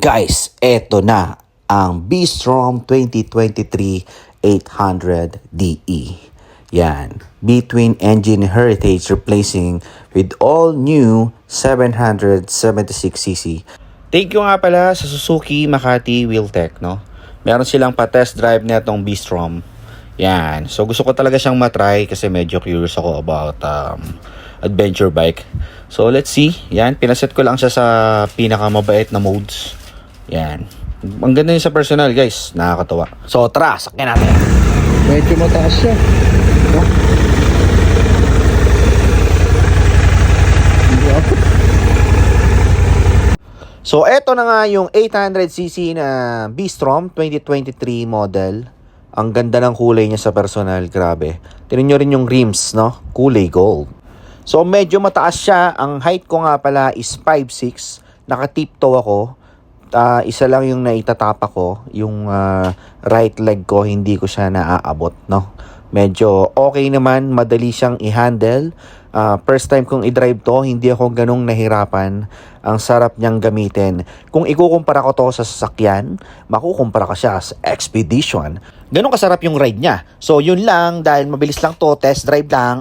Guys, eto na ang B-Strom 2023 800DE. Yan, between engine heritage replacing with all new 776cc. Thank you nga pala sa Suzuki Makati Wheeltech, no? Meron silang pa-test drive na itong B-Strom. Yan, so gusto ko talaga siyang matry kasi medyo curious ako about adventure bike. So let's see, yan, pinaset ko lang siya sa pinakamabait na modes. Yan. Ang ganda yun sa personal, guys. Nakakatawa. So, tara, sakyan natin. Medyo mataas siya. No? So, eto na nga yung 800cc na B-Strom 2023 model. Ang ganda ng kulay niya sa personal. Grabe. Tingnan nyo rin yung rims, no? Kulay gold. So, medyo mataas siya. Ang height ko nga pala is 5'6". Naka-tiptoe ako. Isa lang yung naitatapa ko, yung right leg ko, hindi ko siya naaabot, no? Medyo okay naman, madali siyang i-handle. First time kong i-drive to, hindi ako ganong nahirapan. Ang sarap niyang gamitin. Kung ikukumpara ko to sa sasakyan, makukumpara ko siya sa Expedition. Ganong kasarap yung ride niya. So yun lang, dahil mabilis lang to, test drive lang.